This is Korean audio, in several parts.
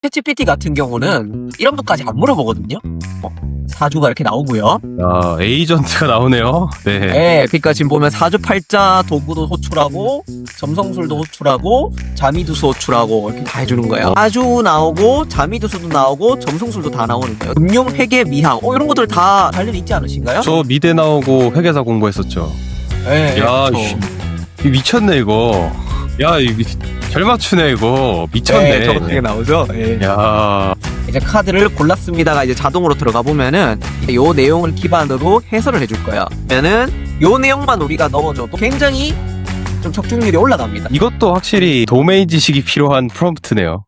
챗GPT 같은 경우는 이런 것까지 안 물어보거든요. 사주가 이렇게 나오고요. 아, 에이전트가 나오네요. 네. 네, 그러니까 지금 보면 사주팔자 도구도 호출하고 점성술도 호출하고 자미두수 호출하고 이렇게 다 해주는 거예요. 사주 나오고 자미두수도 나오고 점성술도 다 나오는 거예요. 금융, 회계, 미항 이런 것들 다 관련 있지 않으신가요? 저 미대 나오고 회계사 공부했었죠. 네, 야, 그렇죠. 이 미쳤네 이거. 야, 잘 맞추네 이거. 미쳤네. 네, 정확하게 나오죠. 네. 야, 이제 카드를 골랐습니다가 이제 자동으로 들어가 보면은 요 내용을 기반으로 해설을 해줄 거예요. 그러면은 요 내용만 우리가 넣어줘도 굉장히 좀 적중률이 올라갑니다. 이것도 확실히 도메인 지식이 필요한 프롬프트네요.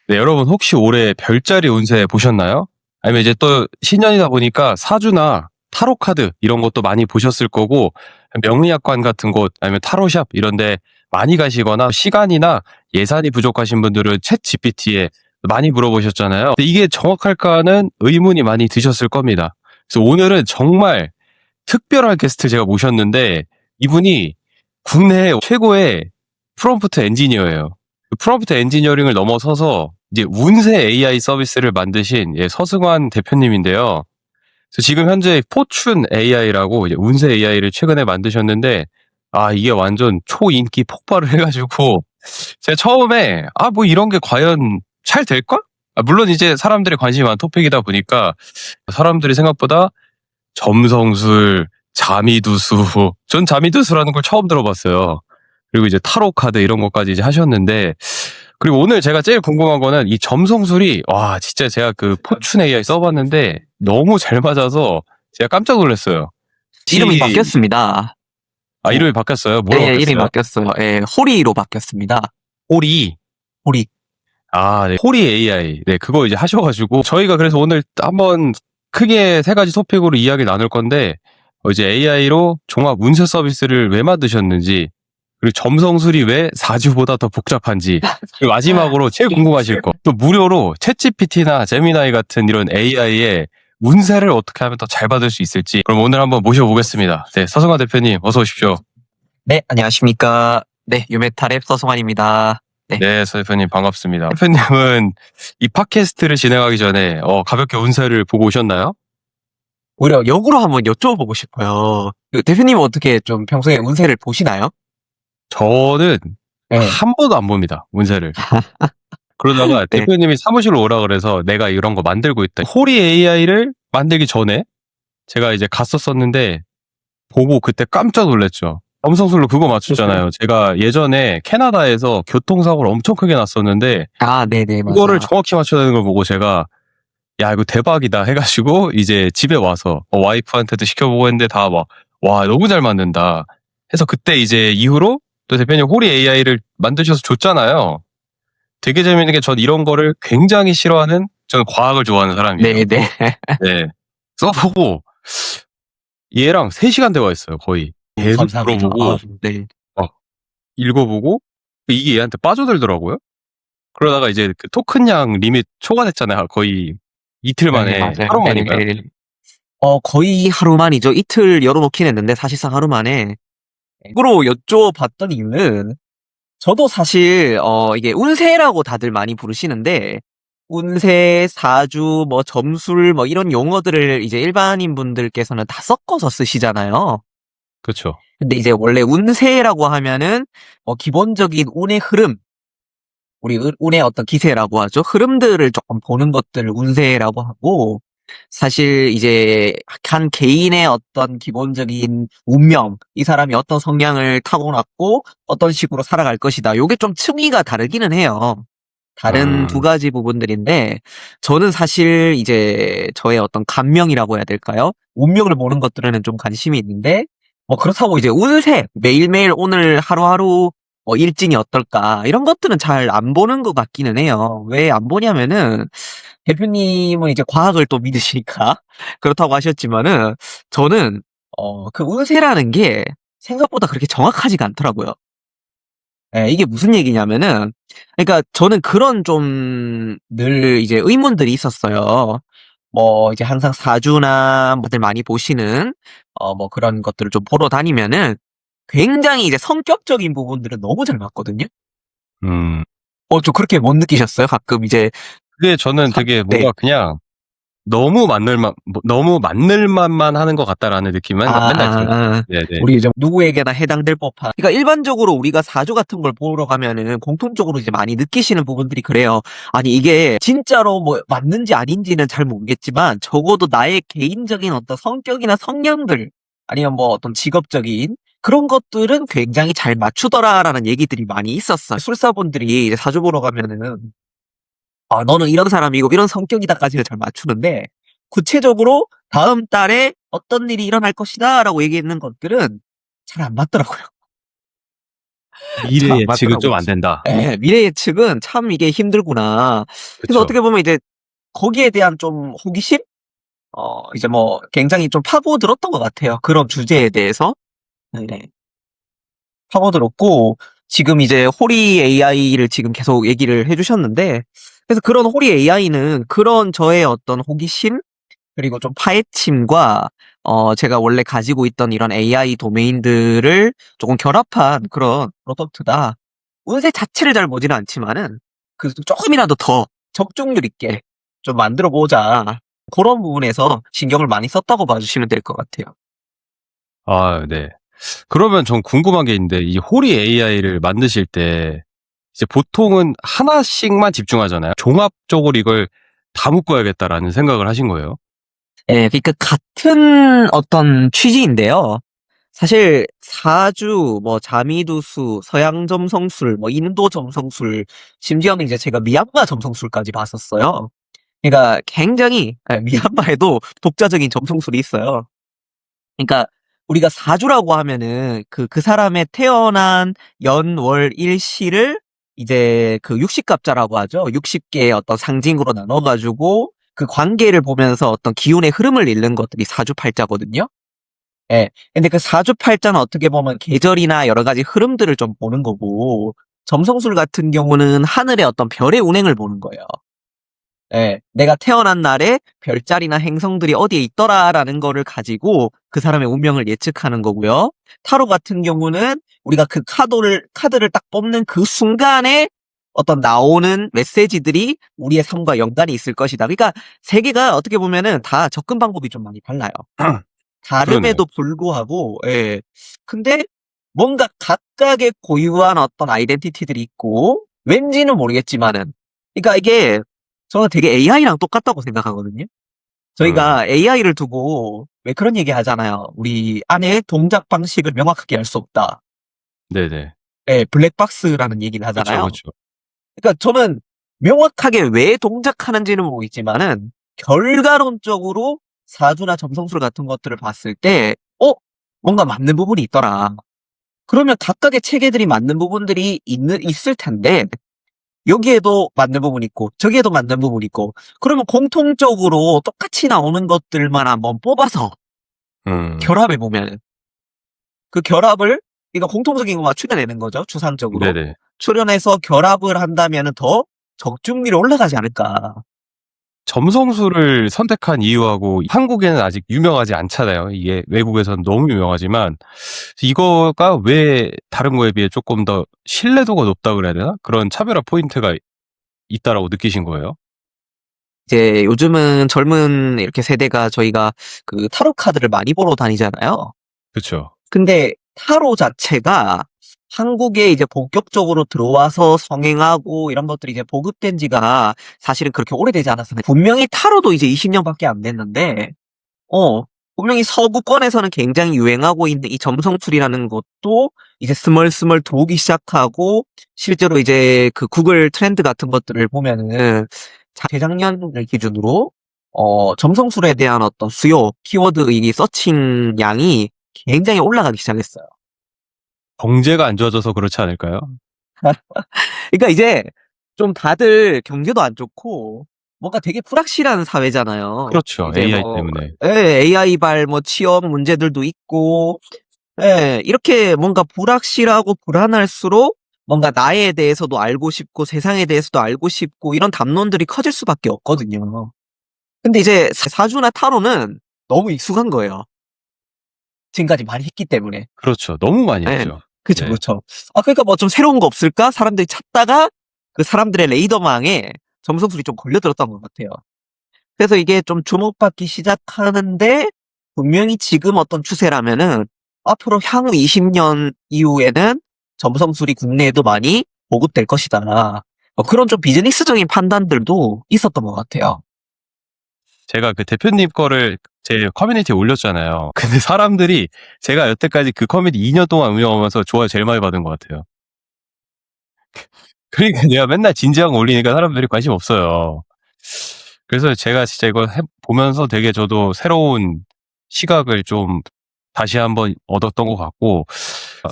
네, 여러분 혹시 올해 별자리 운세 보셨나요? 아니면 이제 또 신년이다 보니까 사주나 타로 카드 이런 것도 많이 보셨을 거고, 명리학관 같은 곳 아니면 타로샵 이런 데 많이 가시거나 시간이나 예산이 부족하신 분들은 챗 GPT에 많이 물어보셨잖아요. 근데 이게 정확할까는 의문이 많이 드셨을 겁니다. 그래서 오늘은 정말 특별한 게스트 제가 모셨는데, 이분이 국내 최고의 프롬프트 엔지니어예요. 그 프롬프트 엔지니어링을 넘어서서 이제 운세 AI 서비스를 만드신 서승환 대표님인데요. 그래서 지금 현재 포춘 AI라고 이제 운세 AI를 최근에 만드셨는데, 아, 이게 완전 초인기 폭발을 해가지고, 제가 처음에, 뭐 이런 게 과연 잘 될까? 물론 이제 사람들이 관심이 많은 토픽이다 보니까, 사람들이 생각보다 점성술, 자미두수, 전 자미두수라는 걸 처음 들어봤어요. 그리고 이제 타로 카드 이런 것까지 이제 하셨는데, 그리고 오늘 제가 제일 궁금한 거는 이 점성술이, 와, 진짜 제가 그 포춘 AI 써봤는데 너무 잘 맞아서 제가 깜짝 놀랐어요. 이름이 바뀌었습니다. 이름이 바뀌었어요? 뭐로 네, 바뀌었어요? 이름이 바뀌었어요. 예, 호리로 바뀌었습니다. 호리. 호리. 네. 호리 AI. 네, 그거 이제 하셔가지고, 저희가 그래서 오늘 한번 크게 세 가지 토픽으로 이야기 나눌 건데, 이제 AI로 종합 운세 서비스를 왜 만드셨는지, 그리고 점성술이 왜 사주보다 더 복잡한지, 그리고 마지막으로 제일 궁금하실 거, 또 무료로 챗GPT나 제미나이 같은 이런 AI의 운세를 어떻게 하면 더 잘 받을 수 있을지, 그럼 오늘 한번 모셔보겠습니다. 네, 서승환 대표님, 어서 오십시오. 네, 안녕하십니까. 네, 유메타랩 서승환입니다. 네, 서 대표님 반갑습니다. 대표님은 이 팟캐스트를 진행하기 전에 가볍게 운세를 보고 오셨나요? 오히려 역으로 한번 여쭤보고 싶어요. 그 대표님은 어떻게 좀 평소에 운세를 보시나요? 저는 네. 한 번도 안 봅니다, 운세를. 그러다가 네. 대표님이 사무실로 오라 그래서 내가 이런 거 만들고 있다. 호리 AI를 만들기 전에 제가 이제 갔었었는데 보고 그때 깜짝 놀랐죠. 점성술로 그거 맞췄잖아요. 제가 예전에 캐나다에서 교통사고를 엄청 크게 났었는데 네네, 맞아요. 그거를 정확히 맞춰야 되는 걸 보고 제가, 야, 이거 대박이다 해가지고 이제 집에 와서 와이프한테도 시켜보고 했는데 다 막, 와, 너무 잘 만든다 해서 그때 이제 이후로 또 대표님 호리 AI를 만드셔서 줬잖아요. 되게 재밌는 게, 전 이런 거를 굉장히 싫어하는, 저는 과학을 좋아하는 사람이에요. 네네. 네. 써보고 얘랑 3시간 대화했어요, 거의. 계속 감사합니다. 물어보고 네. 읽어보고 이게 얘한테 빠져들더라고요. 그러다가 이제 그 토큰량 리밋 초과됐잖아요. 거의 이틀 만에. 네, 맞아요. 하루 만인가요? 네. 거의 하루 만이죠. 이틀 열어놓긴 했는데 사실상 하루 만에. 으로 여쭤봤던 이유는, 저도 사실 이게 운세라고 다들 많이 부르시는데, 운세, 사주, 뭐 점술, 뭐 이런 용어들을 이제 일반인 분들께서는 다 섞어서 쓰시잖아요. 그렇죠. 근데 이제 원래 운세라고 하면은 기본적인 운의 흐름, 우리 운의 어떤 기세라고 하죠. 흐름들을 조금 보는 것들을 운세라고 하고, 사실 이제 한 개인의 어떤 기본적인 운명, 이 사람이 어떤 성향을 타고났고 어떤 식으로 살아갈 것이다. 요게 좀 층위가 다르기는 해요. 다른 두 가지 부분들인데, 저는 사실 이제 저의 어떤 감명이라고 해야 될까요? 운명을 보는 것들에는 좀 관심이 있는데, 그렇다고 이제 운세, 매일매일 오늘 하루하루 일진이 어떨까, 이런 것들은 잘 안 보는 것 같기는 해요. 왜 안 보냐면은, 대표님은 이제 과학을 또 믿으시니까 그렇다고 하셨지만은, 저는 그 운세라는 게 생각보다 그렇게 정확하지가 않더라고요. 예, 이게 무슨 얘기냐면은, 그러니까 저는 그런 좀 늘 이제 의문들이 있었어요. 이제 항상 사주나 다들 많이 보시는 뭐 그런 것들을 좀 보러 다니면은 굉장히 이제 성격적인 부분들은 너무 잘 맞거든요. 좀 그렇게 못 느끼셨어요? 가끔 이제 그게 저는 되게 네. 뭔가 그냥 너무 맞는 말만 하는 것 같다라는 느낌은 맨날 들어요. 네네. 우리 이제 누구에게나 해당될 법한. 그러니까 일반적으로 우리가 사주 같은 걸 보러 가면은 공통적으로 이제 많이 느끼시는 부분들이 그래요. 아니, 이게 진짜로 뭐 맞는지 아닌지는 잘 모르겠지만 적어도 나의 개인적인 어떤 성격이나 성향들 아니면 뭐 어떤 직업적인 그런 것들은 굉장히 잘 맞추더라라는 얘기들이 많이 있었어요. 술사분들이 이제 사주 보러 가면은 너는 이런 사람이고 이런 성격이다까지는 잘 맞추는데 구체적으로 다음 달에 어떤 일이 일어날 것이다라고 얘기했는 것들은 잘 안 맞더라고요. 잘 미래 안 예측은 좀 맞더라고요. 안 된다. 예. 미래 예측은 참 이게 힘들구나. 그래서 그쵸. 어떻게 보면 이제 거기에 대한 좀 호기심? 이제 뭐 굉장히 좀 파고들었던 것 같아요. 그런 주제에 대해서. 네네. 파고들었고 지금 이제 호리 AI를 지금 계속 얘기를 해 주셨는데 그래서 그런 호리 AI는 그런 저의 어떤 호기심 그리고 좀 파헤침과 제가 원래 가지고 있던 이런 AI 도메인들을 조금 결합한 그런 프로덕트다. 운세 자체를 잘 보지는 않지만은 그래도 쪼끔이라도 더 적중률 있게 좀 만들어 보자. 고런 부분에서 신경을 많이 썼다고 봐 주시면 될 것 같아요. 아 네. 그러면 전 궁금한 게 있는데 이 호리 AI를 만드실 때 이제 보통은 하나씩만 집중하잖아요. 종합적으로 이걸 다 묶어야겠다라는 생각을 하신 거예요? 예. 그러니까 같은 어떤 취지인데요. 사실 사주, 뭐 자미두수, 서양 점성술, 뭐 인도 점성술, 심지어는 이제 제가 미얀마 점성술까지 봤었어요. 그러니까 굉장히 미얀마에도 독자적인 점성술이 있어요. 그러니까 우리가 사주라고 하면은 그 사람의 태어난 연, 월, 일, 시를 이제 그 60갑자라고 하죠. 60개의 어떤 상징으로 나눠 가지고 그 관계를 보면서 어떤 기운의 흐름을 읽는 것들이 사주팔자거든요. 예. 근데 그 사주팔자는 어떻게 보면 계절이나 여러 가지 흐름들을 좀 보는 거고 점성술 같은 경우는 하늘의 어떤 별의 운행을 보는 거예요. 예. 내가 태어난 날에 별자리나 행성들이 어디에 있더라라는 거를 가지고 그 사람의 운명을 예측하는 거고요. 타로 같은 경우는 우리가 그 카드를 딱 뽑는 그 순간에 어떤 나오는 메시지들이 우리의 삶과 연관이 있을 것이다. 그러니까 세 개가 어떻게 보면은 다 접근 방법이 좀 많이 달라요. 그러네요. 다름에도 불구하고 예. 근데 뭔가 각각의 고유한 어떤 아이덴티티들이 있고 왠지는 모르겠지만은 그러니까 이게 저는 되게 AI랑 똑같다고 생각하거든요. 음. 저희가 AI를 두고 왜 그런 얘기 하잖아요. "우리 안에 동작 방식을 명확하게 알 수 없다." 네네. 예. 블랙박스라는 얘기를 그쵸, 하잖아요. 그쵸. 그러니까 저는 명확하게 왜 동작하는지는 모르겠지만은 결과론적으로 사주나 점성술 같은 것들을 봤을 때 뭔가 맞는 부분이 있더라. 그러면 각각의 체계들이 맞는 부분들이 있을 텐데 여기에도 맞는 부분이 있고 저기에도 맞는 부분이 있고 그러면 공통적으로 똑같이 나오는 것들만 한번 뽑아서 음. 결합해 보면은 그 결합을 그러니까 공통적인 것만 추려내는 거죠, 추상적으로. 네네. 추려내서 결합을 한다면은 더 적중률이 올라가지 않을까. 점성술을 선택한 이유하고 한국에는 아직 유명하지 않잖아요. 이게 외국에서는 너무 유명하지만 이거가 왜 다른 거에 비해 조금 더 신뢰도가 높다 그래야 되나? 그런 차별화 포인트가 있다라고 느끼신 거예요? 이제 요즘은 젊은 이렇게 세대가 저희가 그 타로 카드를 많이 보러 다니잖아요. 그쵸. 근데 타로 자체가 한국에 이제 본격적으로 들어와서 성행하고 이런 것들이 이제 보급된 지가 사실은 그렇게 오래되지 않았어요. 분명히 타로도 이제 20년밖에 안 됐는데 어 분명히 서구권에서는 굉장히 유행하고 있는 이 점성술이라는 것도 이제 스멀스멀 들어오기 시작하고 실제로 이제 그 구글 트렌드 같은 것들을 보면은 재작년을 기준으로 점성술에 대한 어떤 수요, 키워드 이 서칭 양이 굉장히 올라가기 시작했어요. 경제가 안 좋아져서 그렇지 않을까요? 그러니까 이제 좀 다들 경제도 안 좋고 뭔가 되게 불확실한 사회잖아요. 그렇죠. 이제 AI 뭐 때문에. AI발 뭐 취업 문제들도 있고 이렇게 뭔가 불확실하고 불안할수록 뭔가 나에 대해서도 알고 싶고 세상에 대해서도 알고 싶고 이런 담론들이 커질 수밖에 없거든요. 근데 이제 사주나 타로는 너무 익숙한 거예요. 지금까지 많이 했기 때문에. 그렇죠. 너무 많이 예. 했죠. 그쵸, 네. 그쵸. 그러니까 뭐 좀 새로운 거 없을까? 사람들이 찾다가 그 사람들의 레이더망에 점성술이 좀 걸려들었던 것 같아요. 그래서 이게 좀 주목받기 시작하는데 분명히 지금 어떤 추세라면은 앞으로 향후 20년 이후에는 점성술이 국내에도 많이 보급될 것이다. 그런 좀 비즈니스적인 판단들도 있었던 것 같아요. 제가 그 대표님 거를 제 커뮤니티에 올렸잖아요. 근데 사람들이 제가 여태까지 그 커뮤니티 2년 동안 운영하면서 좋아요 제일 많이 받은 것 같아요. 그러니까 내가 맨날 진지한 거 올리니까 사람들이 관심 없어요. 그래서 제가 진짜 이거 보면서 되게 저도 새로운 시각을 좀 다시 한번 얻었던 것 같고,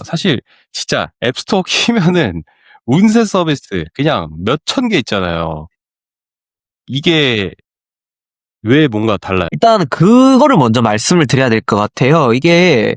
사실 진짜 앱스토어 키면은 운세 서비스 그냥 몇천 개 있잖아요. 이게 왜 뭔가 달라요? 일단 그거를 먼저 말씀을 드려야 될 것 같아요. 이게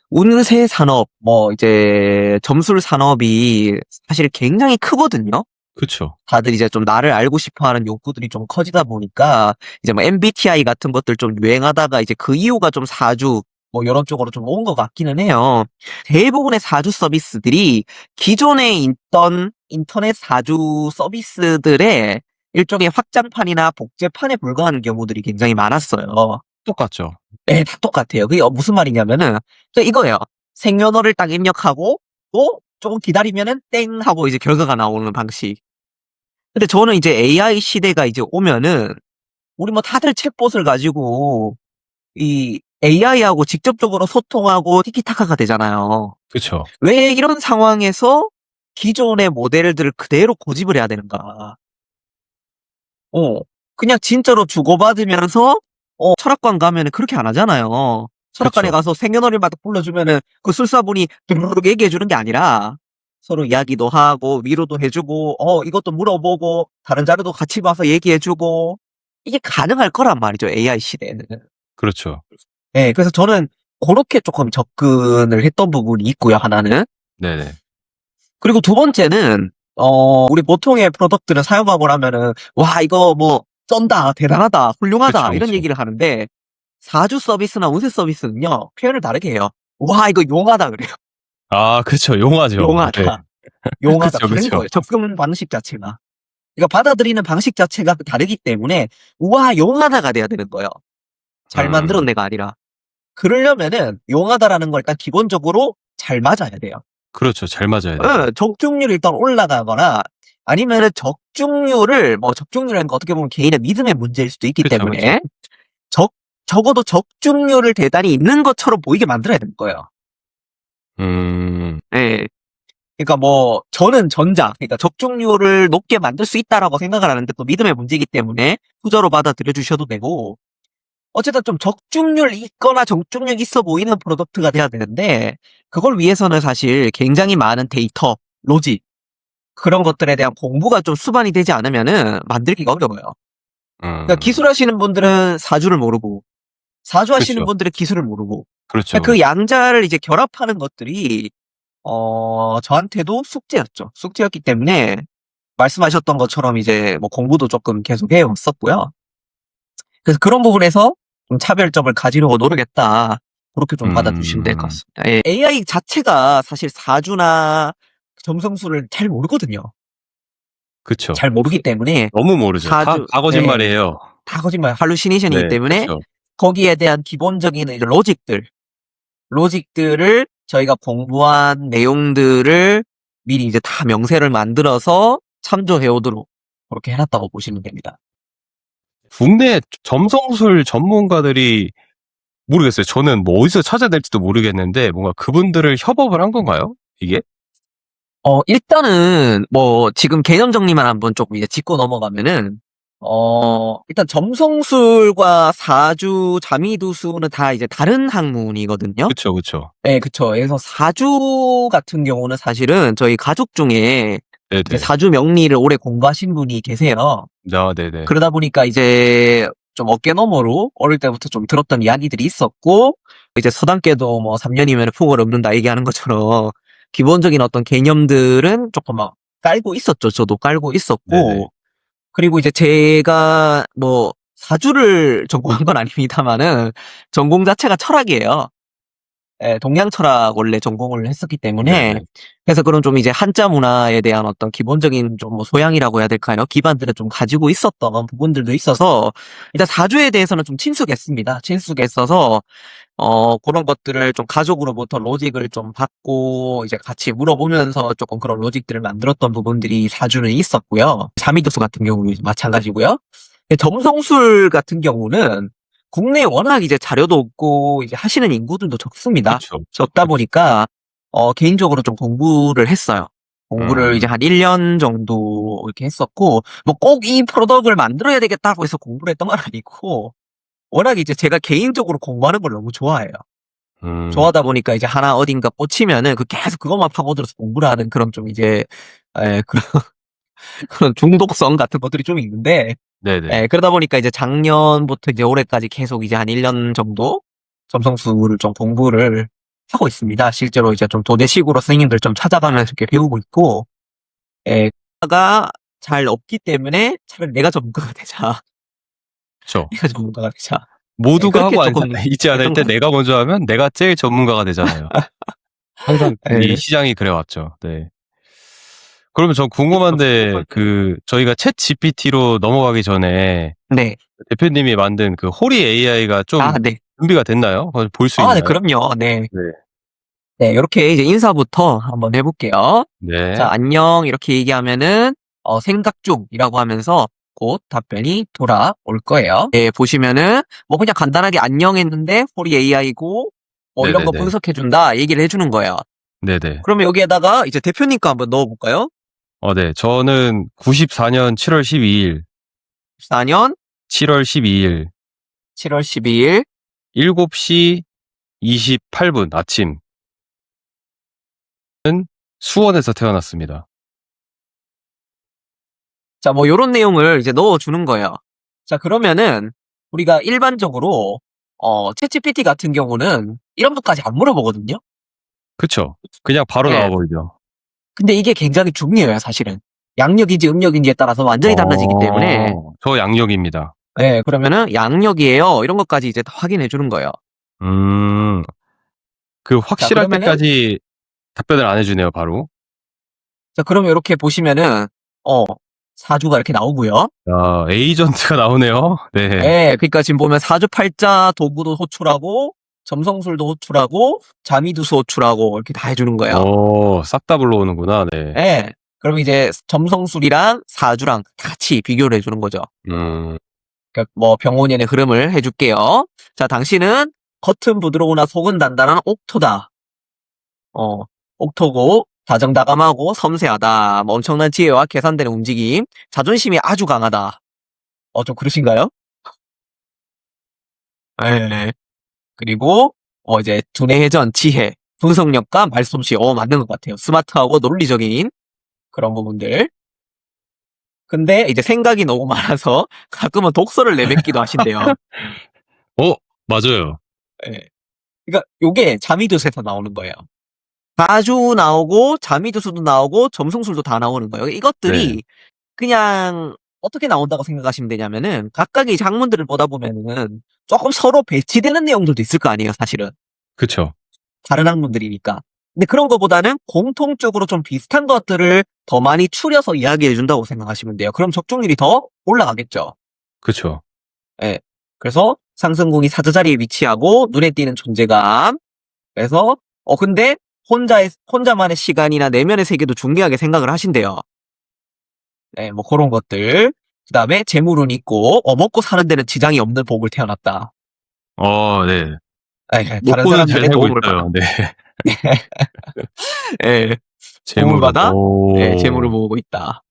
운세 산업, 이제 점술 산업이 사실 굉장히 크거든요. 그쵸. 다들 이제 좀 나를 알고 싶어 하는 욕구들이 좀 커지다 보니까 이제 뭐 MBTI 같은 것들 좀 유행하다가 이제 그 이후가 좀 사주 이런 쪽으로 좀 온 것 같기는 해요. 대부분의 사주 서비스들이 기존에 있던 인터넷 사주 서비스들의 일종의 확장판이나 복제판에 불과한 경우들이 굉장히 많았어요. 똑같죠. 네, 다 똑같아요. 그게 무슨 말이냐면은 이거예요. 생년월일 딱 입력하고 또 조금 기다리면은 땡 하고 이제 결과가 나오는 방식. 근데 저는 이제 AI 시대가 이제 오면은 우리 뭐 다들 챗봇을 가지고 이 AI하고 직접적으로 소통하고 티키타카가 되잖아요. 그쵸. 왜 이런 상황에서 기존의 모델들을 그대로 고집을 해야 되는가? 어, 그냥 진짜로 주고받으면서 철학관 가면은 그렇게 안 하잖아요. 철학관에 그쵸. 가서 생년월일만 딱 불러주면은 그 술사분이 두루룩 얘기해 주는 게 아니라 서로 이야기도 하고 위로도 해주고 이것도 물어보고 다른 자료도 같이 봐서 얘기해주고 이게 가능할 거란 말이죠. AI 시대에는. 그렇죠. 예, 그래서 저는 그렇게 조금 접근을 했던 부분이 있고요. 하나는. 네네. 그리고 두 번째는 우리 보통의 프로덕트를 사용하고 나면은 와 이거 뭐 쩐다, 대단하다, 훌륭하다 그쵸, 이런 그쵸. 얘기를 하는데 사주 서비스나 운세 서비스는요 표현을 다르게 해요. 와 이거 용하다 그래요. 아, 그쵸. 용하죠. 네. 용하다, 용하다 그쵸, 다른 그쵸. 거예요. 접근 방식 자체가. 그러니까 받아들이는 방식 자체가 다르기 때문에 와 용하다가 돼야 되는 거예요. 잘 만들었 내가 아니라. 그러려면은 용하다라는 걸 일단 기본적으로 잘 맞아야 돼요. 그렇죠. 잘 맞아야 되죠. 적중률이 일단 올라가거나 아니면은 적중률이라는 거 어떻게 보면 개인의 믿음의 문제일 수도 있기 그쵸, 그쵸. 때문에 적 적어도 적중률을 대단히 있는 것처럼 보이게 만들어야 되는 거예요. 예. 그러니까 저는 그러니까 적중률을 높게 만들 수 있다라고 생각을 하는데 또 믿음의 문제이기 때문에 후자로 받아들여 주셔도 되고 어쨌든 좀 적중률 있거나 적중률 있어 보이는 프로덕트가 돼야 되는데 그걸 위해서는 사실 굉장히 많은 데이터, 로직 그런 것들에 대한 공부가 좀 수반이 되지 않으면은 만들기가 어려워요. 그러니까 기술하시는 분들은 사주를 모르고 사주하시는 그쵸. 분들은 기술을 모르고 그렇죠, 그 그렇죠. 양자를 이제 결합하는 것들이 저한테도 숙제였죠. 숙제였기 때문에 말씀하셨던 것처럼 이제 뭐 공부도 조금 계속 해왔었고요. 그래서 그런 부분에서 좀 차별점을 가지려고 노력했다. 그렇게 좀 받아주시면 될 것 같습니다. 예. AI 자체가 사실 사주나 점성술을 잘 모르거든요. 그쵸. 잘 모르기 때문에 너무 모르죠. 다 사주, 예, 거짓말이에요. 다 거짓말, 할루시네이션이기 네, 때문에 그쵸. 거기에 대한 기본적인 이제 로직들을 저희가 공부한 내용들을 미리 이제 다 명세를 만들어서 참조해 오도록 그렇게 해놨다고 보시면 됩니다. 국내 점성술 전문가들이 모르겠어요. 저는 뭐 어디서 찾아야 될지도 모르겠는데 뭔가 그분들을 협업을 한 건가요? 이게? 일단은 지금 개념 정리만 한번 조금 이제 짚고 넘어가면은 일단 점성술과 사주, 자미두수는 다 이제 다른 학문이거든요. 그쵸, 그쵸. 네, 그쵸. 그래서 사주 같은 경우는 사실은 저희 가족 중에 이제 네네. 사주 명리를 오래 공부하신 분이 계세요. 아, 네네. 그러다 보니까 이제 좀 어깨너머로 어릴 때부터 좀 들었던 이야기들이 있었고, 이제 서당계도 뭐 3년이면 풍을 얻는다 얘기하는 것처럼 기본적인 어떤 개념들은 조금 막 깔고 있었죠. 저도 깔고 네네. 있었고, 그리고 이제 제가 사주를 전공한 건 아닙니다만은 전공 자체가 철학이에요. 동양 철학 원래 전공을 했었기 때문에, 네네. 그래서 그런 좀 이제 한자 문화에 대한 어떤 기본적인 좀 뭐 소양이라고 해야 될까요? 기반들을 좀 가지고 있었던 부분들도 있어서, 일단 사주에 대해서는 좀 친숙했습니다. 친숙했어서, 그런 것들을 좀 가족으로부터 로직을 좀 받고, 이제 같이 물어보면서 조금 그런 로직들을 만들었던 부분들이 사주는 있었고요. 자미도수 같은 경우는 마찬가지고요. 근데 점성술 같은 경우는 국내에 워낙 이제 자료도 없고, 이제 하시는 인구들도 적습니다. 그쵸. 적다 보니까, 개인적으로 좀 공부를 했어요. 공부를 이제 음. 한 1년 정도 이렇게 했었고, 뭐 꼭 이 프로덕트를 만들어야 되겠다고 해서 공부를 했던 건 아니고, 워낙 이제 제가 개인적으로 공부하는 걸 너무 좋아해요. 음. 좋아하다 보니까 이제 하나 어딘가 꽂히면은 계속 그것만 파고들어서 공부를 하는 그런 좀 이제, 그런, 그런 중독성 같은 것들이 좀 있는데, 네네. 그러다 보니까 이제 작년부터 이제 올해까지 계속 이제 한 1년 정도 점성술을 좀 공부를 하고 있습니다. 실제로 이제 좀 도대식으로 선생님들 좀 찾아가면서 이렇게 배우고 있고, 가 잘 없기 때문에 차라리 내가 전문가가 되자. 그쵸. 내가 전문가가 되자. 모두가 그렇게 하고 조금 있지 않을 했던 때 것 내가 먼저 하면 내가 제일 전문가가 되잖아요. 항상 이 같아요. 시장이 그래 왔죠. 네. 그러면 전 궁금한데 저희가 챗 GPT로 넘어가기 전에 네. 대표님이 만든 그 호리 AI가 좀 네. 준비가 됐나요? 볼 수 네, 있나요? 그럼요. 네. 네. 네, 요렇게 이제 인사부터 한번 해볼게요. 자, 네. 안녕. 이렇게 얘기하면은, 생각 중이라고 하면서 곧 답변이 돌아올 거예요. 네, 보시면은, 뭐 그냥 간단하게 안녕 했는데, 홀이 AI고, 뭐 이런 거 네네네. 분석해준다. 얘기를 해주는 거예요. 네네. 그러면 여기에다가 이제 대표님 거 한번 넣어볼까요? 네. 저는 94년 7월 12일, 4년 7월 12일, 7월 12일. 7시 28분 아침, 수원에서 태어났습니다. 자, 뭐 요런 내용을 이제 넣어주는 거예요. 자, 그러면은 우리가 일반적으로 챗GPT 같은 경우는 이런 것까지 안 물어보거든요. 그쵸? 그냥 바로 예. 나와버리죠. 근데 이게 굉장히 중요해요, 사실은. 양력인지 음력인지에 따라서 완전히 달라지기 때문에. 저 양력입니다. 예, 그러면은 양력이에요. 이런 것까지 이제 다 확인해 주는 거예요. 음, 그 자, 확실할 그러면은 때까지 답변을 안 해주네요, 바로. 그러면 이렇게 보시면은 어, 사주가 이렇게 나오고요. 에이전트가 나오네요. 네. 예, 그러니까 지금 보면 사주팔자 도구도 호출하고 점성술도 호출하고 자미두수 호출하고 이렇게 다 해주는 거예요. 싹 다 불러오는구나. 네. 예. 그럼 이제 점성술이랑 사주랑 같이 비교를 해주는 거죠. 음, 그러니까 뭐 병원연의 흐름을 해줄게요. 자, 당신은 겉은 부드러우나 속은 단단한 옥토다. 옥토고 다정다감하고 섬세하다. 뭐 엄청난 지혜와 계산되는 움직임. 자존심이 아주 강하다. 좀 그러신가요? 예. 그리고 이제 두뇌회전, 지혜, 분석력과 말솜씨. 맞는 것 같아요. 스마트하고 논리적인 그런 부분들. 근데 이제 생각이 너무 많아서 가끔은 독서를 내뱉기도 하신대요. 맞아요. 예. 그러니까 요게 자미두수에서 나오는 거예요. 사주 나오고 자미두수도 나오고 점성술도 다 나오는 거예요. 네. 이것들이 그냥 어떻게 나온다고 생각하시면 되냐면은 각각의 장문들을 보다 보면은 조금 서로 배치되는 내용들도 있을 거 아니에요, 사실은. 그쵸. 다른 학문들이니까. 근데 그런 것보다는 공통적으로 좀 비슷한 것들을 더 많이 추려서 이야기해 준다고 생각하시면 돼요. 그럼 적중률이 더 올라가겠죠. 그쵸. 예. 그래서 상승궁이 사주 자리에 위치하고 눈에 띄는 존재감. 그래서 근데 혼자만의 시간이나 내면의 세계도 중요하게 생각을 하신대요. 네, 뭐 그런 것들. 그다음에 재물은 있고 먹고 사는 데는 지장이 없는 복을 태어났다. 네. 다른 먹고는 잘 사람들의 살고 도움을 있어요. 받아. 네. 예, 도움을 재물은, 받아 재물을 모으고 있다.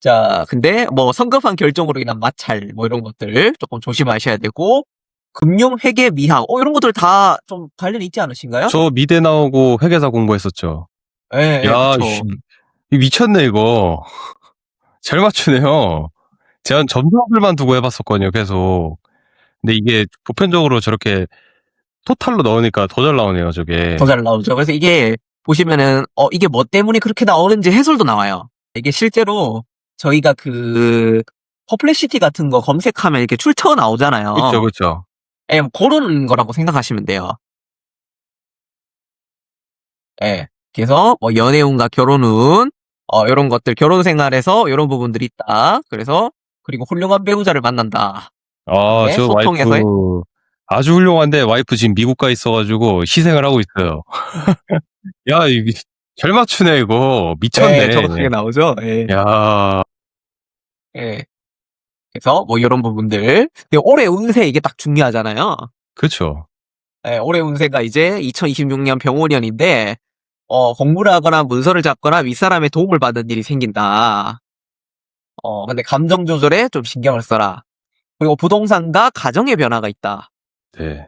자, 근데 뭐 성급한 결정으로 인한 마찰 뭐 이런 것들 조금 조심하셔야 되고 금융 회계 미학 이런 것들 다 좀 관련이 있지 않으신가요? 저 미대 나오고 회계사 공부했었죠. 예, 야, 그쵸. 미쳤네, 이거. 잘 맞추네요. 제가 점수들만 두고 해봤었거든요, 계속. 근데 이게 보편적으로 저렇게 토탈로 넣으니까 더 잘 나오네요, 더 저게. 잘 나오죠. 그래서 이게 보시면은 이게 뭐 때문에 그렇게 나오는지 해설도 나와요. 이게 실제로 저희가 퍼플렉시티 같은 거 검색하면 이렇게 출처가 그쵸, 나오잖아요. 그쵸. 예, 뭐 그런 거라고 생각하시면 돼요. 예. 그래서 뭐 연애운과 결혼운, 요런 것들, 결혼 생활에서 요런 부분들이 있다. 그래서, 그리고 훌륭한 배우자를 만난다. 아, 예, 저 소통에서의, 와이프 아주 훌륭한데 와이프 지금 미국 가 있어가지고 희생을 하고 있어요. 야, 이게 잘 맞추네, 이거. 예, 미쳤네. 정확하게 나오죠. 예, 야, 예. 그래서 뭐 요런 부분들. 근데 올해 운세 이게 딱 중요하잖아요. 그쵸. 예, 올해 운세가 이제 2026년 병오년인데, 공부를 하거나 문서를 잡거나 윗사람의 도움을 받은 일이 생긴다. 근데 감정 조절에 좀 신경을 써라. 그리고 부동산과 가정의 변화가 있다. 네.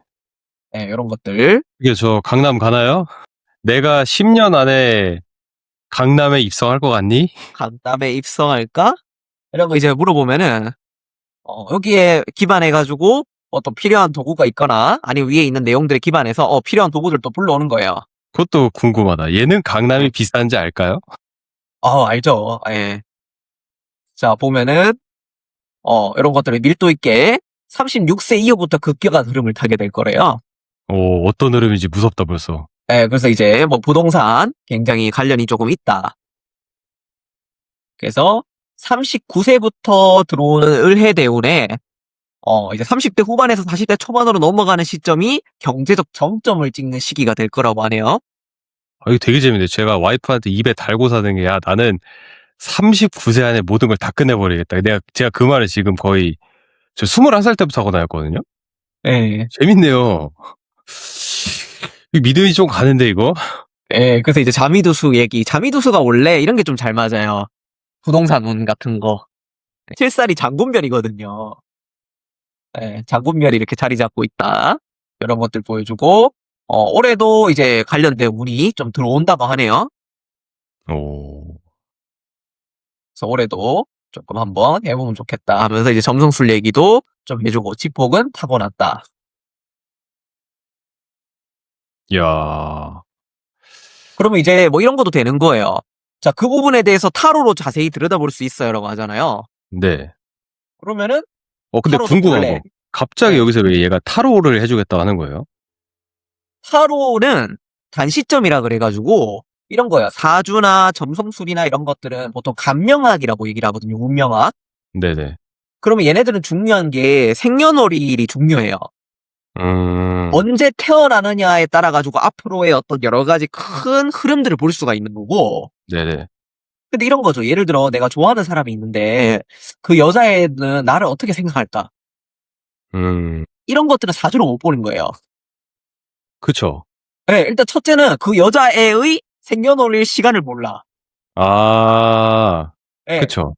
예, 요런 것들. 이게 저 강남 가나요? 내가 10년 안에 강남에 입성할 것 같니? 간담회 입성할까? 이런 거 이제 물어보면은, 여기에 기반해가지고, 어떤 필요한 도구가 있거나, 아니면 위에 있는 내용들에 기반해서, 필요한 도구들 또 불러오는 거예요. 그것도 궁금하다. 얘는 강남이 비싼지 알까요? 알죠. 예. 자, 보면은, 이런 것들이 밀도 있게 36세 이후부터 급격한 흐름을 타게 될 거래요. 어떤 흐름인지 무섭다 벌써. 예, 그래서 이제 뭐 부동산 굉장히 관련이 조금 있다. 그래서 39세부터 들어오는 을해 대운에 이제 30대 후반에서 40대 초반으로 넘어가는 시점이 경제적 정점을 찍는 시기가 될 거라고 하네요. 이거 되게 재밌네. 제가 와이프한테 입에 달고 사는 게, 야, 나는 39세 안에 모든 걸 다 끝내버리겠다. 제가 그 말을 지금 거의, 저 21살 때부터 하고 다녔거든요? 예. 재밌네요. 믿음이 좀 가는데, 이거? 예, 그래서 이제 자미두수 얘기. 자미두수가 원래 이런 게 좀 잘 맞아요. 부동산 운 같은 거. 실살이 장군별이거든요. 예, 장군별이 이렇게 자리 잡고 있다. 이런 것들 보여주고, 올해도 이제 관련된 운이 좀 들어온다고 하네요. 오. 그래서 올해도 조금 한번 해보면 좋겠다 하면서 이제 점성술 얘기도 좀 해주고, 집복은 타고났다. 야. 그러면 이제 뭐 이런 것도 되는 거예요. 자, 그 부분에 대해서 타로로 자세히 들여다볼 수 있어요라고 하잖아요. 네. 그러면은 근데 타로도 궁금한 볼래? 거. 갑자기 네. 여기서 왜 얘가 타로를 해주겠다고 하는 거예요? 타로는 단시점이라 그래가지고 이런 거예요. 사주나 점성술이나 이런 것들은 보통 감명학이라고 얘기를 하거든요. 운명학. 네네. 그러면 얘네들은 중요한 게 생년월일이 중요해요. 음, 언제 태어나느냐에 따라 가지고 앞으로의 어떤 여러 가지 큰 흐름들을 볼 수가 있는 거고. 네네. 근데 이런 거죠. 예를 들어 내가 좋아하는 사람이 있는데 그 여자애는 나를 어떻게 생각할까? 음, 이런 것들은 사주로 못 보는 거예요. 그쵸. 네, 일단 첫째는 그 여자애의 생년월일 시간을 몰라. 아, 예. 그쵸.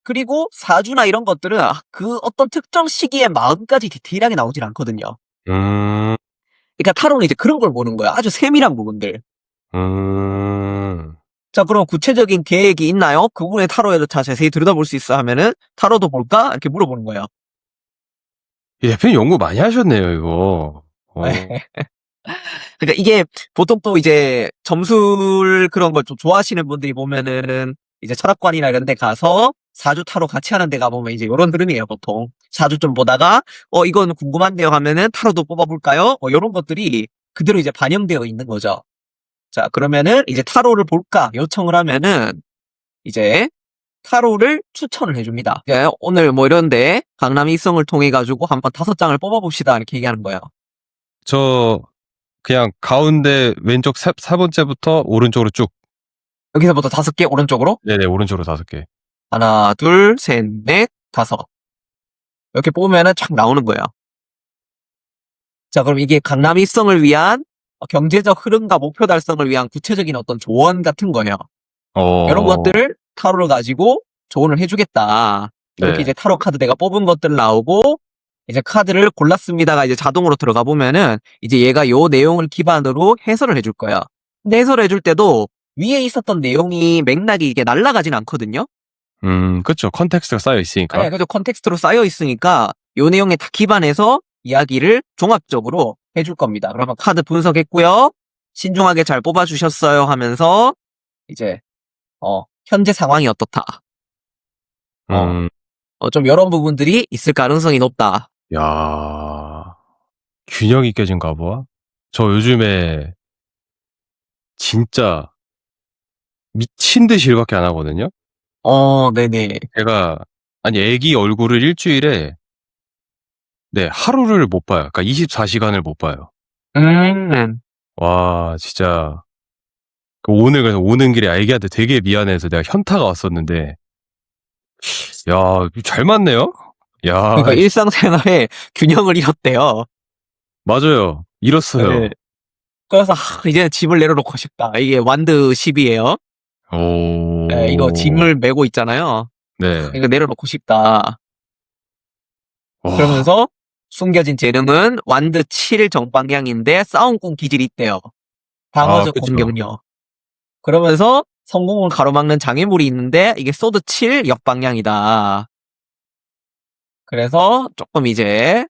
그리고 사주나 이런 것들은 그 어떤 특정 시기의 마음까지 디테일하게 나오질 않거든요. 음, 그러니까 타로는 이제 그런 걸 보는 거야. 아주 세밀한 부분들. 음. 자, 그럼 구체적인 계획이 있나요? 그 부분에 타로에도 자세히 들여다볼 수 있어 하면은 타로도 볼까? 이렇게 물어보는 거예요. 이 대표님 연구 많이 하셨네요, 이거. 그러니까 이게 보통 또 이제 점술 그런 걸 좀 좋아하시는 분들이 보면은 이제 철학관이나 이런 데 가서 사주 타로 같이 하는 데 가보면 이제 요런 흐름이에요, 보통. 사주 좀 보다가, 이건 궁금한데요 하면은 타로도 뽑아볼까요? 요런 것들이 그대로 이제 반영되어 있는 거죠. 자, 그러면은 이제 타로를 볼까 요청을 하면은 이제 타로를 추천을 해줍니다. 오늘 뭐 이런데 강남 이성을 통해 가지고 한번 5장을 뽑아봅시다. 이렇게 얘기하는 거예요. 저, 그냥 가운데 왼쪽 세 번째부터 오른쪽으로 쭉. 여기서부터 5개 오른쪽으로. 네네, 오른쪽으로 5개. 하나, 둘, 셋, 넷, 5. 이렇게 뽑으면은 쫙 나오는 거예요. 자, 그럼 이게 강남 입성을 위한 경제적 흐름과 목표 달성을 위한 구체적인 어떤 조언 같은 거예요. 이런 것들을 타로를 가지고 조언을 해주겠다. 이렇게 네. 이제 타로 카드 내가 뽑은 것들 나오고, 이제 카드를 골랐습니다가 이제 자동으로 들어가 보면은 이제 얘가 요 내용을 기반으로 해설을 해줄 거예요. 근데 해설을 해줄 때도 위에 있었던 내용이 맥락이 이게 날아가진 않거든요. 그쵸. 컨텍스트가 쌓여 있으니까. 네, 그래서 컨텍스트로 쌓여 있으니까 요 내용에 다 기반해서 이야기를 종합적으로 해줄 겁니다. 그러면 카드 분석했고요. 신중하게 잘 뽑아주셨어요 하면서 이제 현재 상황이 어떻다. 음, 좀 이런 부분들이 있을 가능성이 높다. 야, 균형이 깨진가 봐. 저 요즘에 진짜 미친 듯이 일밖에 안 하거든요. 네네. 제가 아니 애기 얼굴을 일주일에 네 하루를 못 봐요. 그러니까 24시간을 못 봐요. 음. 와 진짜 오늘 그래서 오는 길에 애기한테 되게 미안해서 내가 현타가 왔었는데 야 잘 맞네요. 야 그러니까 일상생활에 균형을 잃었대요. 맞아요. 네. 잃었어요. 그래서 이제 집을 내려놓고 싶다. 이게 완드 10이에요. 예, 이거 오. 짐을 메고 있잖아요. 네. 이거 내려놓고 싶다. 와. 그러면서 숨겨진 재능은 완드 7 정방향인데 싸움꾼 기질이 있대요. 아 방어적 그쵸. 공격력. 그러면서 성공을 가로막는 장애물이 있는데 이게 소드 7 역방향이다. 그래서 조금 이제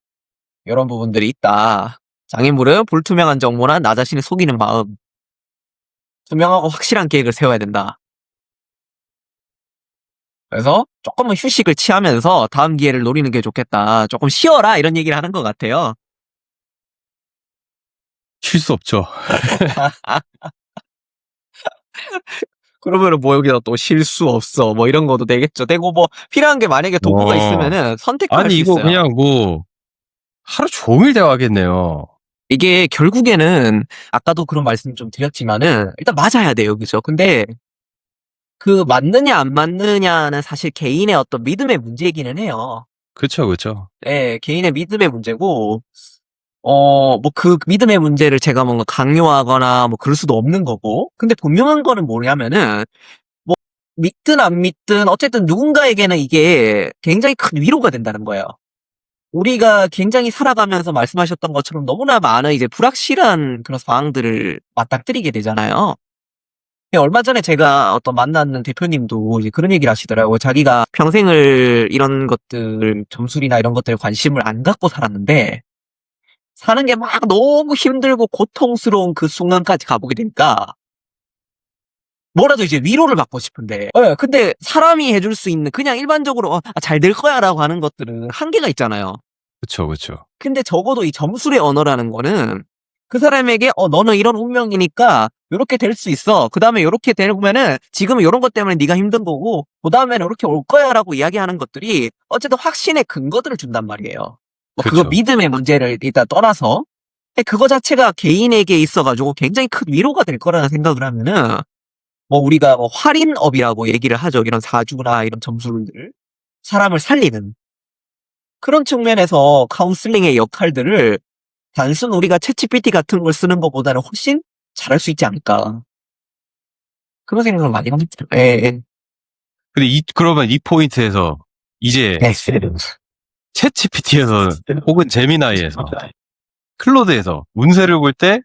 이런 부분들이 있다. 장애물은 불투명한 정보나 나 자신을 속이는 마음. 투명하고 확실한 계획을 세워야 된다. 그래서 조금은 휴식을 취하면서 다음 기회를 노리는 게 좋겠다. 조금 쉬어라 이런 얘기를 하는 것 같아요. 쉴 수 없죠. 그러면은 뭐 여기다 또 쉴 수 없어 뭐 이런 것도 되겠죠. 되고 뭐 필요한 게 만약에 도구가 어. 있으면은 선택도 할 아니 수 이거 있어요. 그냥 뭐 하루 종일 대화하겠네요. 이게 결국에는 아까도 그런 말씀 좀 드렸지만은 일단 맞아야 돼요. 그죠? 근데 그 맞느냐 안 맞느냐는 사실 개인의 어떤 믿음의 문제이기는 해요. 그쵸, 그쵸. 네, 개인의 믿음의 문제고 뭐 그 믿음의 문제를 제가 뭔가 강요하거나 뭐 그럴 수도 없는 거고. 근데 분명한 거는 뭐냐면은 뭐 믿든 안 믿든 어쨌든 누군가에게는 이게 굉장히 큰 위로가 된다는 거예요. 우리가 굉장히 살아가면서 말씀하셨던 것처럼 너무나 많은 이제 불확실한 그런 상황들을 맞닥뜨리게 되잖아요. 얼마 전에 제가 어떤 만났는 대표님도 이제 그런 얘기를 하시더라고요. 자기가 평생을 이런 것들, 점술이나 이런 것들에 관심을 안 갖고 살았는데, 사는 게 막 너무 힘들고 고통스러운 그 순간까지 가보게 되니까, 뭐라도 이제 위로를 받고 싶은데, 근데 사람이 해줄 수 있는 그냥 일반적으로 잘 될 거야 라고 하는 것들은 한계가 있잖아요. 그쵸, 그쵸. 근데 적어도 이 점술의 언어라는 거는 그 사람에게 너는 이런 운명이니까 요렇게 될 수 있어. 그다음에 요렇게 되면은 지금은 요런 것 때문에 네가 힘든 거고 그다음에는 요렇게 올 거야라고 이야기하는 것들이 어쨌든 확신의 근거들을 준단 말이에요. 뭐 그거 그쵸. 믿음의 문제를 일단 떠나서 그거 자체가 개인에게 있어 가지고 굉장히 큰 위로가 될 거라는 생각을 하면은 뭐 우리가 뭐 활인업이라고 얘기를 하죠. 이런 사주나 이런 점술들. 사람을 살리는 그런 측면에서 카운슬링의 역할들을 단순 우리가 챗GPT 같은 걸 쓰는 것보다는 훨씬 잘할 수 있지 않을까. 그런 생각을 많이 합니다. 예. 근데 그러면 이 포인트에서 이제 예. 챗GPT에서 혹은 제미나이에서 클로드에서 운세를 볼 때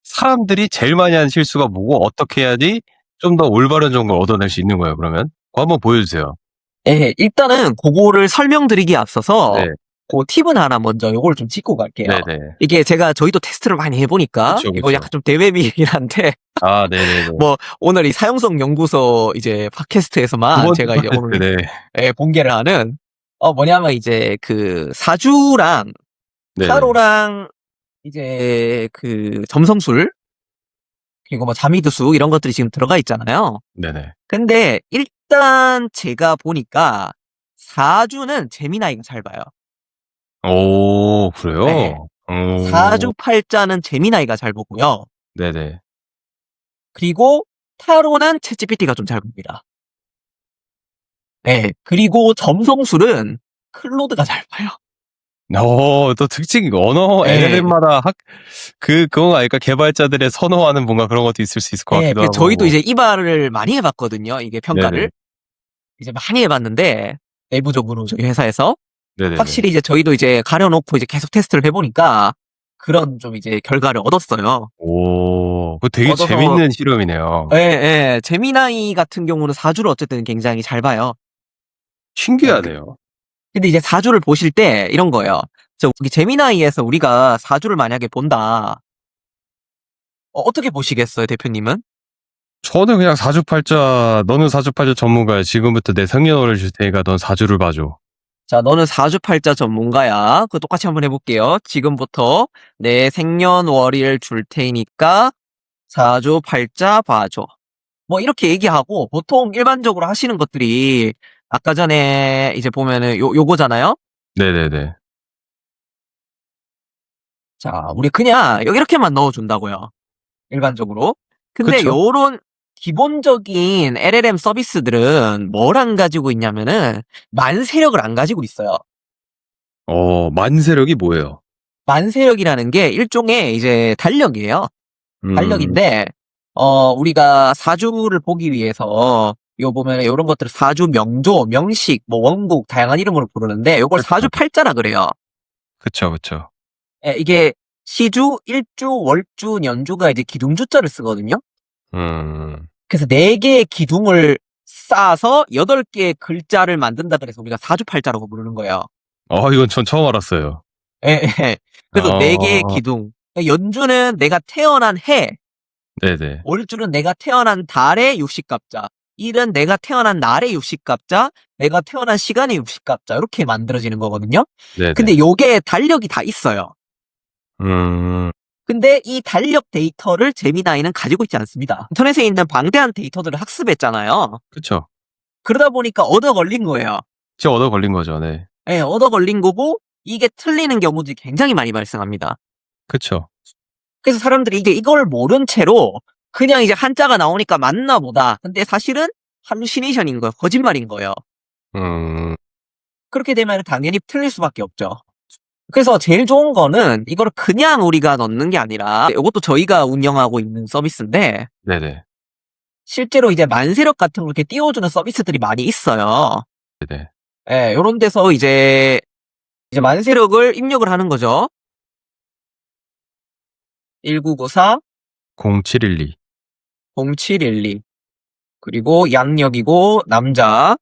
사람들이 제일 많이 하는 실수가 뭐고 어떻게 해야지 좀 더 올바른 정보를 얻어낼 수 있는 거예요, 그러면? 그거 한번 보여주세요. 예, 일단은 그거를 설명드리기에 앞서서 네. 그 팁은 하나 먼저 요걸 좀 짚고 갈게요. 네네. 이게 저희도 테스트를 많이 해보니까 그쵸, 이거 그쵸. 약간 좀 대외비이긴 한데 아, 네네네. 뭐 오늘 이 사용성 연구소 이제 두 팟캐스트에서만 번째 제가 이제 오늘 네. 공개를 하는 뭐냐면 이제 그 사주랑 네네. 타로랑 이제 그 점성술 그리고 뭐 자미두수 이런 것들이 지금 들어가 있잖아요. 네네. 근데 일단 제가 보니까 사주는 제미나이가 잘 봐요. 오, 네. 그래요? 오. 사주팔자는 제미나이가 잘 보고요. 네네. 그리고 타로는 챗GPT가 좀 잘 봅니다. 네. 그리고 점성술은 클로드가 잘 봐요. 또 특징, 언어 예. LLM마다 그건 아닐까? 개발자들의 선호하는 뭔가 그런 것도 있을 수 있을 것 예. 같기도 저희도 하고. 이제 이발을 많이 해봤거든요. 이게 네네. 평가를. 이제 많이 해봤는데, 내부적으로 저희 회사에서. 네네네. 확실히 이제 저희도 이제 가려놓고 이제 계속 테스트를 해보니까, 그런 좀 이제 결과를 얻었어요. 오, 그거 되게 얻어서, 재밌는 실험이네요. 예. 제미나이 같은 경우는 사주를 어쨌든 굉장히 잘 봐요. 예. 신기하네요. 근데 이제 사주를 보실 때 이런 거예요. 우리 제미나이에서 우리가 사주를 만약에 본다. 어떻게 보시겠어요, 대표님은? 저는 그냥 사주팔자, 너는 사주팔자 전문가야. 지금부터 내 생년월일 줄 테니까 넌 사주를 봐줘. 자, 너는 사주팔자 전문가야. 그거 똑같이 한번 해볼게요. 지금부터 내 생년월일 줄 테니까 사주팔자 봐줘. 뭐 이렇게 얘기하고 보통 일반적으로 하시는 것들이 아까 전에 이제 보면은 요거잖아요. 네네네. 자, 우리 그냥 이렇게만 넣어준다고요. 일반적으로. 근데 그쵸? 요런 기본적인 LLM 서비스들은 뭘 안 가지고 있냐면은 만세력을 안 가지고 있어요. 만세력이 뭐예요? 만세력이라는 게 일종의 이제 달력이에요. 음, 달력인데 우리가 사주를 보기 위해서 요 보면은 요런 것들을 사주 명조, 명식, 뭐 원국 다양한 이름으로 부르는데 요걸 그쵸. 사주팔자라 그래요. 그쵸, 그쵸. 예, 이게 시주, 일주, 월주, 년주가 이제 기둥주자를 쓰거든요. 음, 그래서 4개의 기둥을 쌓아서 8개의 글자를 만든다 그래서 우리가 사주팔자라고 부르는 거예요. 이건 전 처음 알았어요. 예, 예. 그래서 4개의 어, 기둥. 그러니까 연주는 내가 태어난 해, 네네. 월주는 내가 태어난 달의 60갑자, 일은 내가 태어난 날의 60갑자, 내가 태어난 시간의 60갑자 이렇게 만들어지는 거거든요. 네네. 근데 요게 달력이 다 있어요. 음, 근데 이 달력 데이터를 제미나이는 가지고 있지 않습니다. 인터넷에 있는 방대한 데이터들을 학습했잖아요. 그쵸. 그러다 보니까 얻어 걸린 거예요. 진짜 얻어 걸린 거죠, 네. 예, 얻어 걸린 거고 이게 틀리는 경우들이 굉장히 많이 발생합니다. 그쵸. 그래서 사람들이 이게 이걸 모른 채로 그냥 이제 한자가 나오니까 맞나 보다. 근데 사실은 할루시네이션인 거예요. 거짓말인 거예요. 음, 그렇게 되면 당연히 틀릴 수밖에 없죠. 그래서 제일 좋은 거는 이거를 그냥 우리가 넣는 게 아니라 이것도 저희가 운영하고 있는 서비스인데 네네. 실제로 이제 만세력 같은 걸 이렇게 띄워주는 서비스들이 많이 있어요. 네네. 예, 요런 데서 이제 만세력을 입력을 하는 거죠. 1994 0712. 0712 그리고 양력이고 남자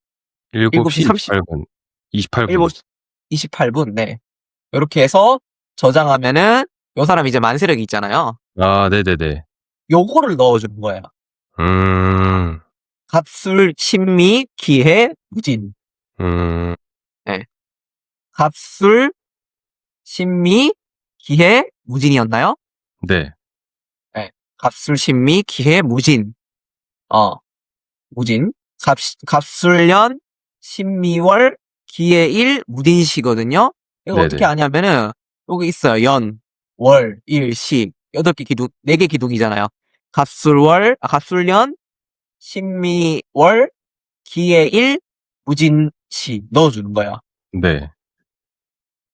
7시 7시 30 28분. 28분. 7시 28분 네. 요렇게 해서 저장하면은 요 사람 이제 만세력이 있잖아요. 아, 네네네. 요거를 넣어주는 거예요. 음, 갑술, 신미, 기해, 무진. 음, 예. 갑술, 신미, 기해, 무진이었나요? 네. 예. 갑술, 신미, 기해, 무진. 무진. 갑술년, 신미월, 기해일, 무진시거든요. 이거 어떻게 네네. 아냐면은 여기 있어요. 연, 월, 일, 시. 8개 기둥, 4개 기둥이잖아요. 갑술년, 신미월, 기해일, 무진시 넣어주는 거야. 네.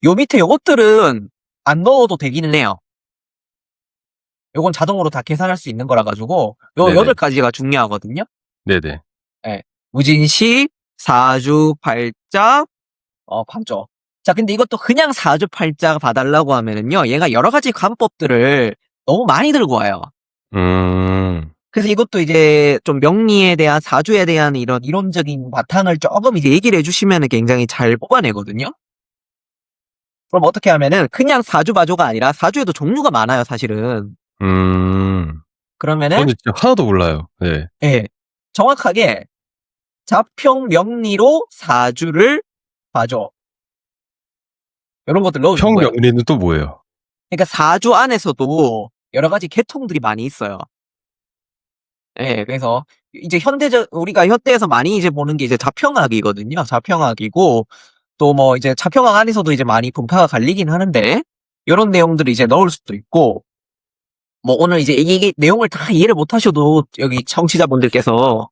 요 밑에 요것들은 안 넣어도 되기는 해요. 요건 자동으로 다 계산할 수 있는 거라 가지고 요 네네. 8가지가 중요하거든요. 네네. 예. 무진시, 사주팔자, 봐줘. 자, 근데 이것도 그냥 사주팔자 봐달라고 하면은요, 얘가 여러 가지 관법들을 너무 많이 들고 와요. 음, 그래서 이것도 이제 좀 명리에 대한, 사주에 대한 이런 이론적인 바탕을 조금 이제 얘기를 해주시면은 굉장히 잘 뽑아내거든요. 그럼 어떻게 하면은 그냥 사주 봐줘가 아니라 사주에도 종류가 많아요, 사실은. 그러면은, 저는 진짜 하나도 몰라요. 네. 예, 정확하게 자평 명리로 사주를 봐줘. 이런 것들 넣어주는 거예요. 평명리는 또 뭐예요? 그러니까 사주 안에서도 여러 가지 계통들이 많이 있어요. 예, 그래서 이제 우리가 현대에서 많이 이제 보는 게 이제 자평학이거든요. 자평학이고, 또 뭐 이제 자평학 안에서도 이제 많이 분파가 갈리긴 하는데, 이런 내용들을 이제 넣을 수도 있고, 뭐 오늘 이제 이 내용을 다 이해를 못 하셔도 여기 청취자분들께서,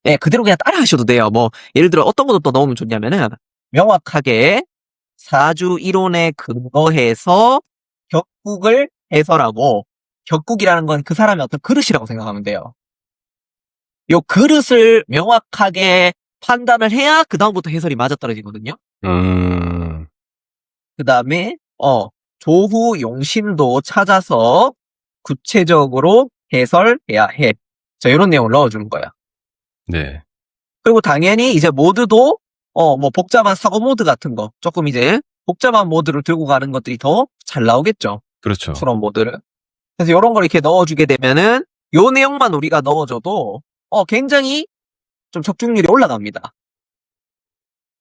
예, 그대로 그냥 따라 하셔도 돼요. 뭐, 예를 들어 어떤 것도 또 넣으면 좋냐면은, 명확하게 사주 이론에 근거해서 격국을 해설하고, 격국이라는 건 그 사람의 어떤 그릇이라고 생각하면 돼요. 요 그릇을 명확하게 판단을 해야 그다음부터 해설이 맞아떨어지거든요. 음, 그 다음에, 조후 용신도 찾아서 구체적으로 해설해야 해. 자, 이런 내용을 넣어주는 거야. 네. 그리고 당연히 이제 모드도, 뭐 복잡한 사고 모드 같은 거, 조금 이제 복잡한 모드를 들고 가는 것들이 더 잘 나오겠죠. 그렇죠. 추론 모드를. 그래서 이런 걸 이렇게 넣어주게 되면은, 요 내용만 우리가 넣어줘도, 굉장히 좀 적중률이 올라갑니다.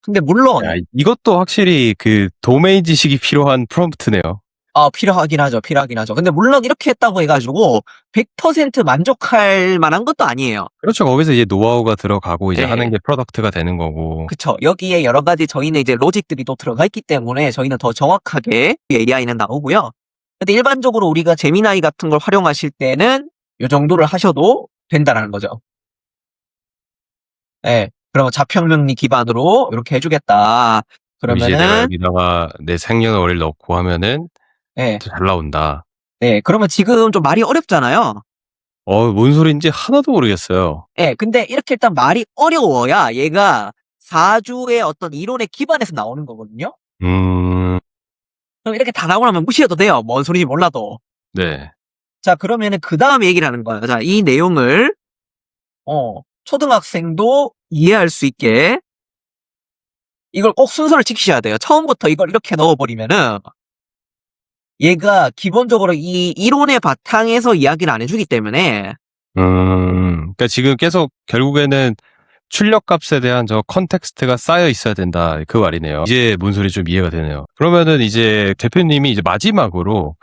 근데 물론, 야, 이것도 확실히 그 도메인 지식이 필요한 프롬프트네요. 필요하긴 하죠. 필요하긴 하죠. 근데 물론 이렇게 했다고 해가지고 100% 만족할 만한 것도 아니에요. 그렇죠. 거기서 이제 노하우가 들어가고 이제 네. 하는 게 프로덕트가 되는 거고. 그쵸. 여기에 여러 가지 저희는 이제 로직들이 또 들어가 있기 때문에 저희는 더 정확하게 AI는 나오고요. 근데 일반적으로 우리가 제미나이 같은 걸 활용하실 때는 이 정도를 하셔도 된다라는 거죠. 예. 그러면 자평명리 기반으로 이렇게 해주겠다. 그럼 이제 내가 그러면은 여기다가 내 생년월일 넣고 하면은 예. 더 잘 나온다. 네. 그러면 지금 좀 말이 어렵잖아요. 뭔 소린지 하나도 모르겠어요. 예. 근데 이렇게 일단 말이 어려워야 얘가 사주의 어떤 이론에 기반해서 나오는 거거든요. 음, 그럼 이렇게 다 나오고 나면 무시해도 돼요. 뭔 소리인지 몰라도. 네. 자, 그러면은 그 다음에 얘기를 하는 거예요. 자, 이 내용을 초등학생도 이해할 수 있게 이걸 꼭 순서를 지키셔야 돼요. 처음부터 이걸 이렇게 넣어버리면은 얘가 기본적으로 이 이론의 바탕에서 이야기를 안 해주기 때문에 그러니까 지금 계속 결국에는 출력값에 대한 저 컨텍스트가 쌓여 있어야 된다. 그 말이네요. 이제 뭔 소리 좀 이해가 되네요. 그러면은 이제 대표님이 이제 마지막으로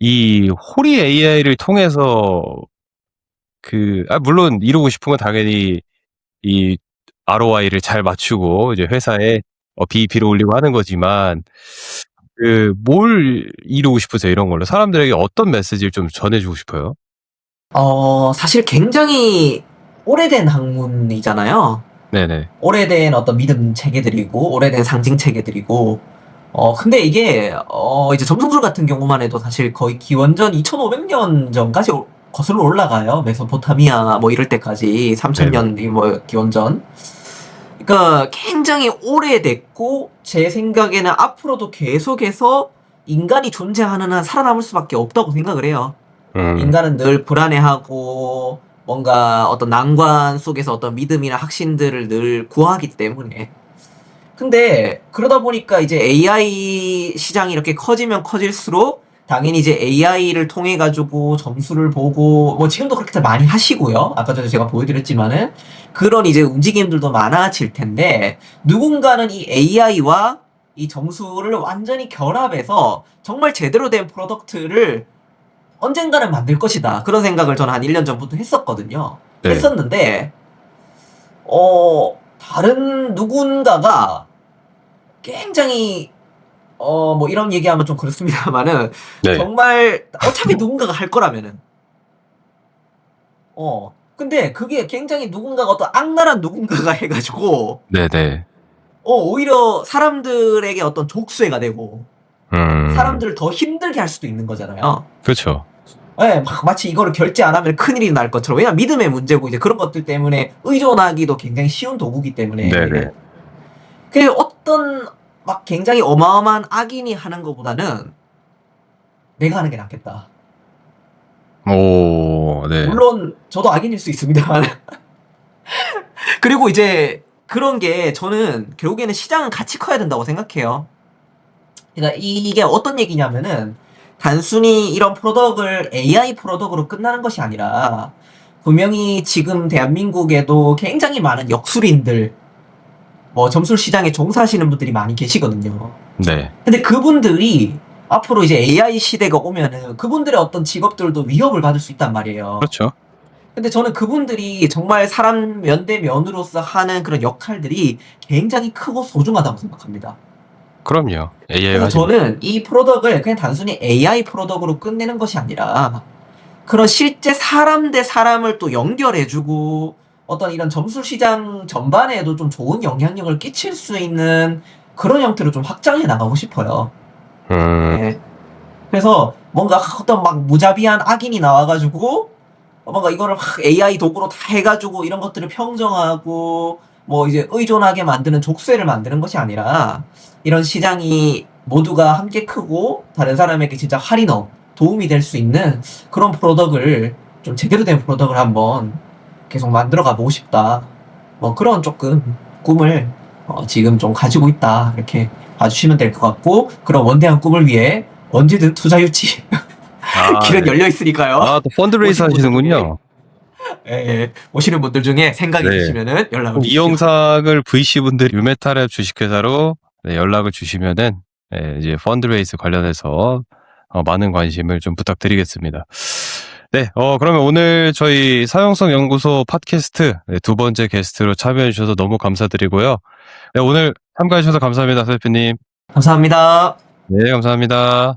이 호리 AI를 통해서 물론 이루고 싶은 건 당연히 이 ROI를 잘 맞추고 이제 회사에 BEP를 올리고 하는 거지만 뭘 이루고 싶으세요? 이런 걸로 사람들에게 어떤 메시지를 좀 전해주고 싶어요? 사실 굉장히 오래된 학문이잖아요. 네네. 오래된 어떤 믿음 체계들이고 오래된 상징 체계들이고 근데 이게 이제 점성술 같은 경우만 해도 사실 거의 기원전 2500년 전까지 거슬러 올라가요. 메소포타미아 뭐 이럴 때까지 3000년 뭐 기원전. 그러니까 굉장히 오래됐고 제 생각에는 앞으로도 계속해서 인간이 존재하는 한 살아남을 수밖에 없다고 생각을 해요. 인간은 늘 불안해하고 뭔가 어떤 난관 속에서 어떤 믿음이나 확신들을 늘 구하기 때문에. 근데 그러다 보니까 이제 AI 시장이 이렇게 커지면 커질수록 당연히 이제 AI를 통해 가지고 점수를 보고 뭐 지금도 그렇게 많이 하시고요. 아까 전에 제가 보여드렸지만은 그런 이제 움직임들도 많아질 텐데 누군가는 이 AI와 이 점수를 완전히 결합해서 정말 제대로 된 프로덕트를 언젠가는 만들 것이다. 그런 생각을 저는 한 1년 전부터 했었거든요. 네. 했었는데 다른 누군가가 굉장히 뭐 이런 얘기하면 좀 그렇습니다만은 네. 정말 어차피 누군가가 할 거라면은 근데 그게 굉장히 누군가가 어떤 악랄한 누군가가 해가지고 네네. 오히려 사람들에게 어떤 족쇄가 되고 사람들을 더 힘들게 할 수도 있는 거잖아요. 그렇죠. 예, 마치 이거를 결제 안 하면 큰일이 날 것처럼. 왜냐면 믿음의 문제고 이제 그런 것들 때문에 의존하기도 굉장히 쉬운 도구기 때문에. 네네. 그 어떤 막 굉장히 어마어마한 악인이 하는 것보다는 내가 하는 게 낫겠다. 오, 네. 물론 저도 악인일 수 있습니다만. 그리고 이제 그런 게 저는 결국에는 시장은 같이 커야 된다고 생각해요. 그러니까 이게 어떤 얘기냐면은 단순히 이런 프로덕트를 AI 프로덕트로 끝나는 것이 아니라 분명히 지금 대한민국에도 굉장히 많은 역술인들 뭐 점술 시장에 종사하시는 분들이 많이 계시거든요. 네. 근데 그분들이 앞으로 이제 AI 시대가 오면은 그분들의 어떤 직업들도 위협을 받을 수 있단 말이에요. 그렇죠. 근데 저는 그분들이 정말 사람 면대면으로서 하는 그런 역할들이 굉장히 크고 소중하다고 생각합니다. 그럼요. AI가 그래서 저는 이 프로덕트를 그냥 단순히 AI 프로덕트로 끝내는 것이 아니라 그런 실제 사람 대 사람을 또 연결해주고 어떤 이런 점술 시장 전반에도 좀 좋은 영향력을 끼칠 수 있는 그런 형태로 좀 확장해 나가고 싶어요. 네. 그래서 뭔가 어떤 막 무자비한 악인이 나와가지고 뭔가 이거를 막 AI 도구로 다 해가지고 이런 것들을 평정하고 뭐 이제 의존하게 만드는 족쇄를 만드는 것이 아니라 이런 시장이 모두가 함께 크고 다른 사람에게 진짜 할인업 도움이 될 수 있는 그런 프로덕트를 좀 제대로 된 프로덕트를 한번 계속 만들어 가보고 싶다. 뭐 그런 조금 꿈을 지금 좀 가지고 있다. 이렇게 봐주시면 될 것 같고 그런 원대한 꿈을 위해 언제든 투자 유치 길은 네. 열려 있으니까요. 또 펀드레이스 하시는군요. 예, 오시는 분들 중에 생각이 네. 드시면은 연락을 이 주십시오. 영상을 VC분들이 유메타랩 주식회사로 연락을 주시면은 이제 펀드레이스 관련해서 많은 관심을 좀 부탁드리겠습니다. 네, 그러면 오늘 저희 사용성 연구소 팟캐스트 두 번째 게스트로 참여해 주셔서 너무 감사드리고요. 네, 오늘 참가해 주셔서 감사합니다, 서 대표님. 감사합니다. 네, 감사합니다.